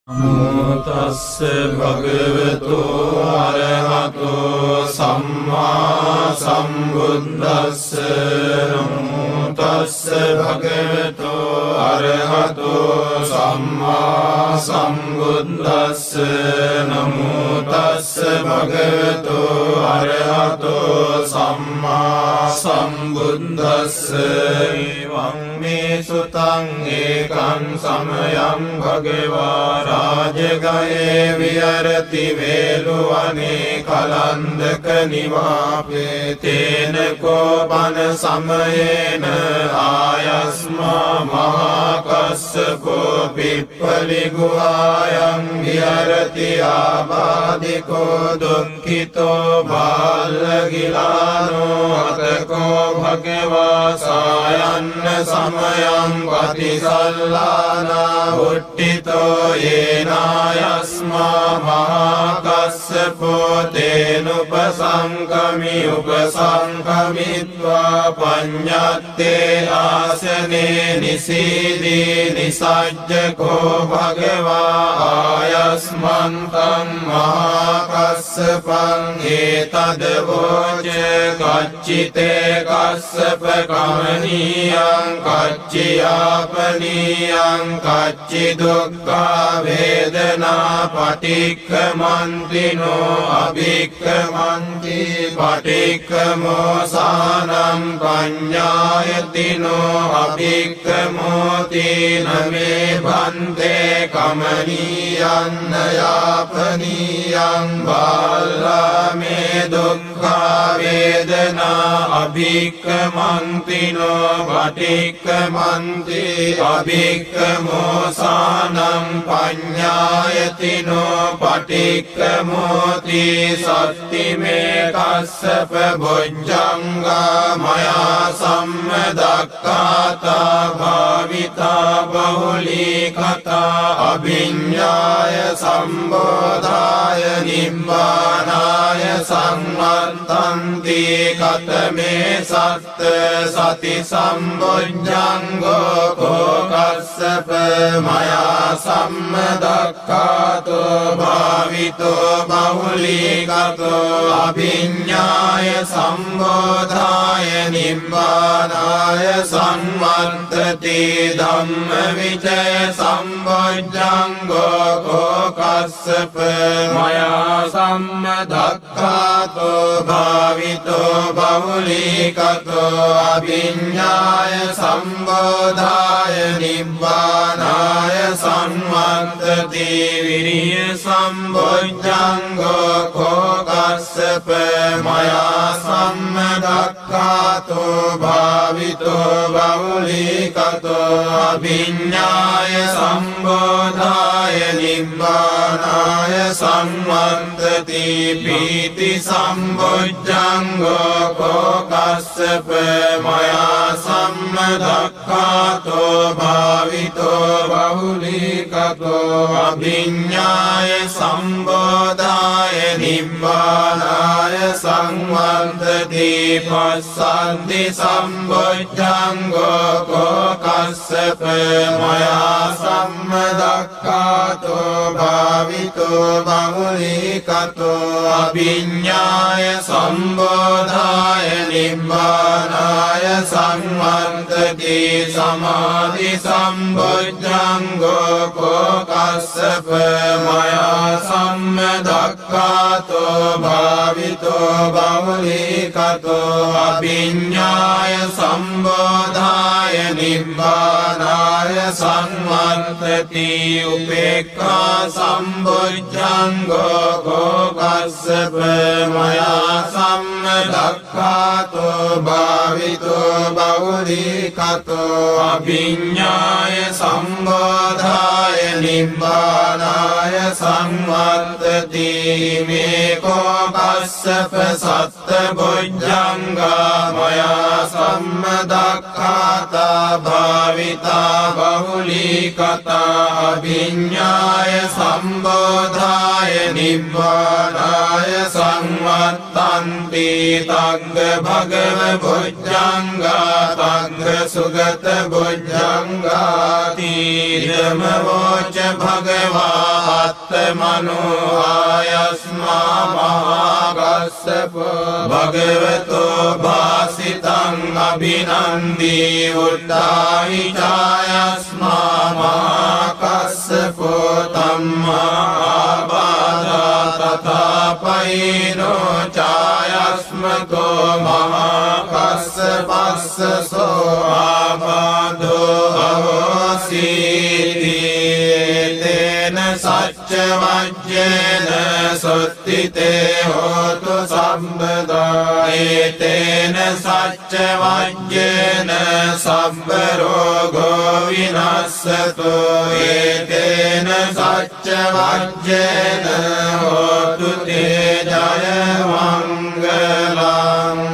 නමෝ තස්ස භගවතු අරහතෝ සම්මා සම්බුද්දස්ස නමෝ තස්ස භගවතු අරහතෝ සම්මා සම්බුද්දස්ස නමෝ තස්ස භගවතු අරහතෝ සම්මා සම්බුද්දස්ස එවං මේ සුතං ඒකං සමයං භගවා රාජගයේ විහරති වේලුවනේ කලන්දක නිවාපේ තේන කෝපන සමයේන ආයස්මා මහා කස්සපෝ පිප්පලි ගුහායන් විහරති ආබාධිකෝ දුක්ඛිතෝ බාලගිලානෝ අතකෝ භගවා සායන්න සමයං පටිසල්ලානා උට්ඨිතෝ යේනායස්මා මහා කස්සපෝ තේනුපසංකමි උපසංකමිත්වා පඤ්ඤත්තේ ආසනේ නිසීදී නිසජ්ජකෝ භගවා ආයස්මන්තං මහා කස්සපං ඒතදවෝච කච්චිතේ කස්සප කමනීයං කච්චියාපනීයං කච්චි දුක්ඛා වේදනා පටික්ඛමන්තිනෝ අභික්ඛමන්ති පටික්ඛමෝසානං පඤ්ඤායතිනෝ අභික්ඛමෝති නමේ භන්තේ කමනීයං යාපනීයං බාලමේ දුක්ඛා වේදනා අභික්ඛමන්තිනෝ පටික්ඛමන්ති අභික්ඛමෝසානං පඤ්ඤායතිනෝ පටික්ඛමෝති සත්තිමේ කස්සප බොජ්ජංගා මයා සම්මදක්ඛාතා භාවිතා බහුලී කතා අභිඤ්ඤාය සම්බෝධාය නිබ්බානාය සංවත්තන්ති කතමේ සත්ත සති සම්බොජ්ජංගෝ කෝ කස්සප මයා සම්මදක්ඛාතෝ භාවිතෝ බහුලීකතෝ අභිඤ්ඤාය සම්බෝධාය නිබ්බානාය සංවත්තති ධම්මවිචය සම්බොජ්ජංගෝ කෝ කස්සප මයා සම්මදක්ඛාතෝ භාවිතෝ බහුලීකතෝ අභිඤ්ඤාය සම්බෝධාය නිබ්බානාය සංවත්තති විරිය සම්බොජ්ජංගෝ කෝ කස්සප මයා සම්මදක්ඛාතෝ භාවිතෝ බහුලීකතෝ අභිඤ්ඤාය සම්බෝධාය නිබ්බානාය සංවත්තති පීති සම්බොජ්ජංගෝ කෝ කස්සප මයා සම්මදක්ඛාතෝ භාවිතෝ බහුලීකතෝ අභිඤ්ඤාය සම්බෝධාය නිබ්බානාය සංවත්තති පස්සන්ති සම්බොජ්ජංගෝ කෝ කස්සප මයා සම්මදක්ඛාතෝ භාවිතෝ බහුලීකතෝ අභිඤ්ඤාය සම්බෝධාය නිබ්බානාය සංවත්තති සමාධි සම්බොජ්ජංගෝ කෝ කස්සප මයා සම්මදක්ඛාතෝ භාවිතෝ බහුලීකතෝ අභිඤ්ඤාය සම්බෝධාය නිබ්බානාය සංවත්තති උපේක්ඛා සම්බොජ්ජංගෝ කෝ කස්සප මයා සම්මදක්ඛාතෝ භාවිතෝ බහුලීකතෝ අභිඤ්ඤාය සම්බෝධාය නිබ්බානාය සංවත්තති මේ කෝ කස්සප සත්ත බොජ්ජංගා මයා සම්මදක්ඛාතා භාවිතා බහුලීකතා අභිඤ්ඤාය සම්බෝධාය නිබ්බානාය සංවත්තන්ති තග්ග භගව බොජ්ජංගා තග්ග සුගත බොජ්ජංගාති ධම්මවෝච භගවා ආත්මනෝ ආයස්මා මහාකස්සපෝ භගවතෝ භාසිතං අභිනන්දී උට්ඨාහි ඡායස්මා මහාකස්සපෝ තම්මා ආබාධා තථාපයිනෝ ඡායස්මකෝ මහාකස්සපස්සසෝ ආබාධෝ අවසීති සච්ච වජ්ජේන සොත්තිතේ හෝතු සම්බදා ඒතේන සච්ච වජ්ජේන සබ්බ රෝගෝ විනස්සතු ඒතේන සච්ච වජ්ජේන හෝතු තේ ජය මංගලං